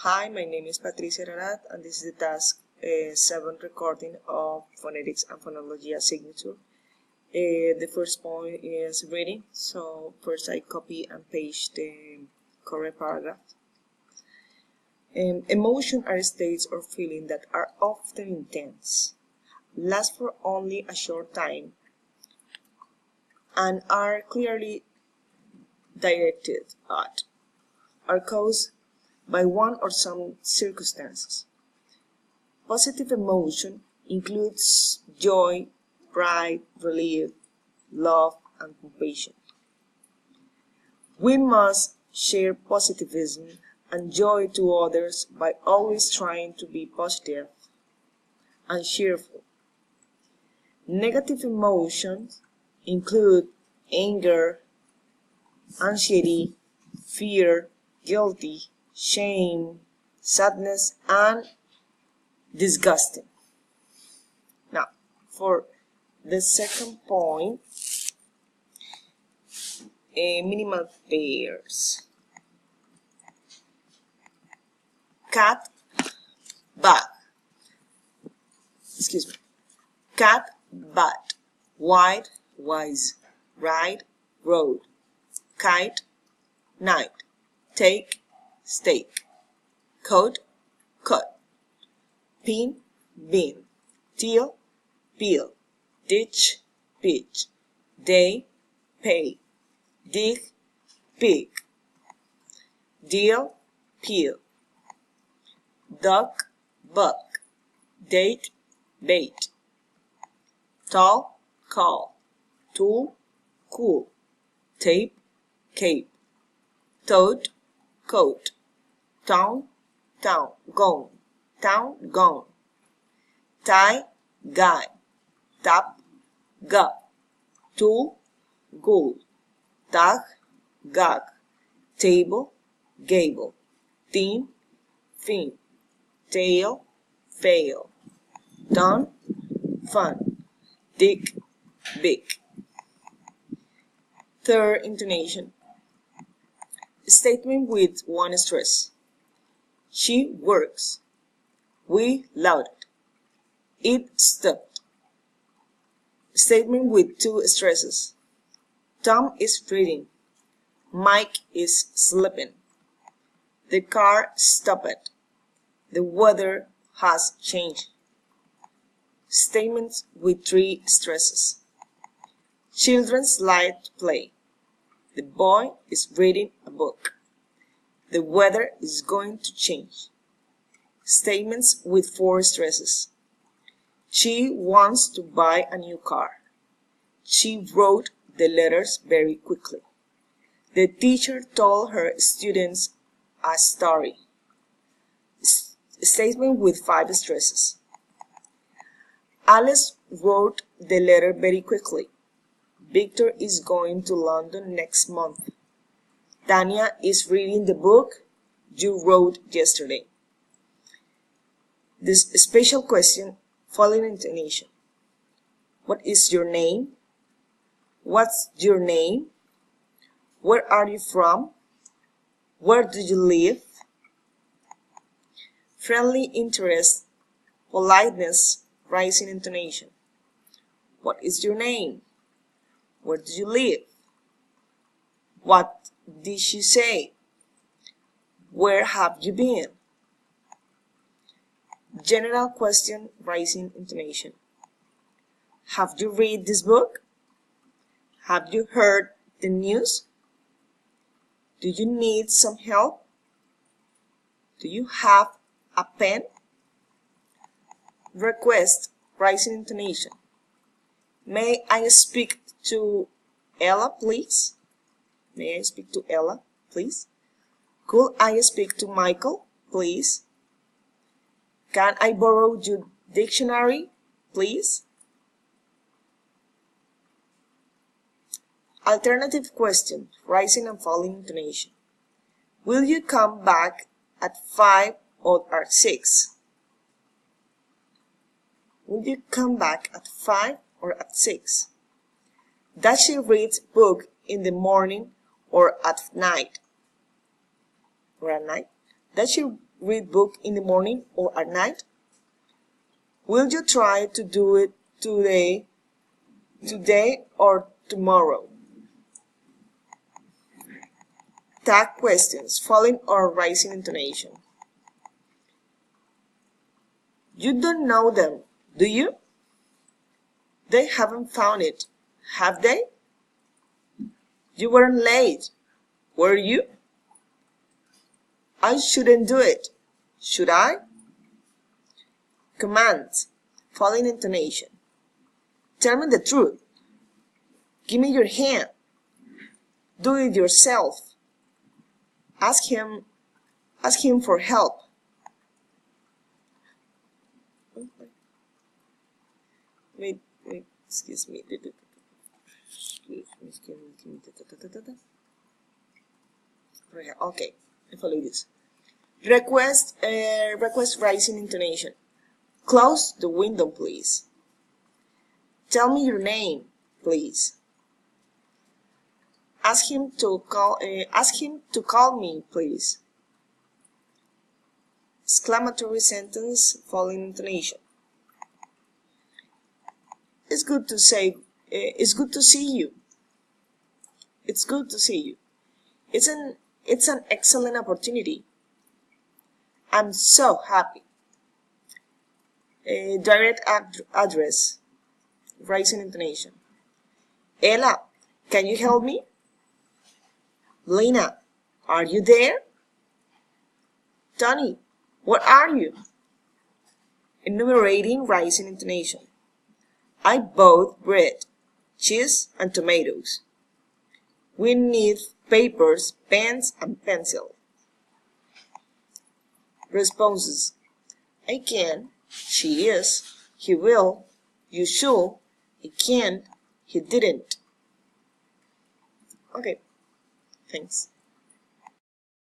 Hi, my name is PARARAT, and this is the task 7 recording of phonetics and phonology signature. The first point is reading, so first I copy and paste the correct paragraph. Emotion are states or feelings that are often intense, last for only a short time, and are clearly directed at, are caused by one or some circumstances. Positive emotion includes joy, pride, relief, love, and compassion. We must share positivism and joy to others by always trying to be positive and cheerful. Negative emotions include anger, anxiety, fear, guilty, shame, sadness, and disgusting. Now, for the second point, minimal pairs. Cat, bag. Cat, bat. White, wise. Ride, road. Kite, night. Take, steak. Coat, cut. Pin, bean. Teal, peel. Ditch, pitch. Day, pay. Dig, pig. Deal, peel. Duck, buck. Date, bait. Tall, call. Tool, cool. Tape, cape. Toad, coat. Town, gone. Town, gone. Tie, guy. Tap, gup. Tool, ghoul. Tag, gag. Table, gable. Tin, fin. Tail, fail. Done, fun. Dick, big. Third intonation. Statement with one stress. She works. We lauded. It stopped. Statement with two stresses. Tom is reading. Mike is sleeping. The car stopped. The weather has changed. Statements with three stresses. Children like to play. The boy is reading a book. The weather is going to change. Statements with four stresses. She wants to buy a new car. She wrote the letters very quickly. The teacher told her students a story. Statement with five stresses. Alice wrote the letter very quickly. Victor is going to London next month. Tanya is reading the book you wrote yesterday. This special question, following intonation. What is your name? What's your name? Where are you from? Where do you live? Friendly interest, politeness, rising intonation. What is your name? Where do you live? What did she say? Where have you been? General question, rising intonation. Have you read this book? Have you heard the news? Do you need some help? Do you have a pen? Request, rising intonation. May I speak to Ella, please? May I speak to Ella, please? Could I speak to Michael, please? Can I borrow your dictionary, please? Alternative question, rising and falling intonation. Will you come back at 5 or at 6? Will you come back at 5 or at 6? Does she read book in the morning or at night? Does she read book in the morning or at night? Will you try to do it today or tomorrow? Tag questions, falling or rising intonation. You don't know them, do you? They haven't found it, have they? You weren't late, were you? I shouldn't do it, should I? Commands, falling intonation. Tell me the truth. Give me your hand. Do it yourself. Ask him for help. Wait, excuse me. Okay, I follow this. Request rising intonation. Close the window, please. Tell me your name, please. Ask him to call me, please. Exclamatory sentence, falling intonation. It's good to see you. It's good to see you. It's an excellent opportunity. I'm so happy. Direct address, rising intonation. Ella, can you help me? Lena, are you there? Tony, where are you? Enumerating, rising intonation. I bought bread, cheese, and tomatoes. We need papers, pens, and pencil. Responses. I can, she is, he will, you should, he can't, he didn't. Okay, thanks.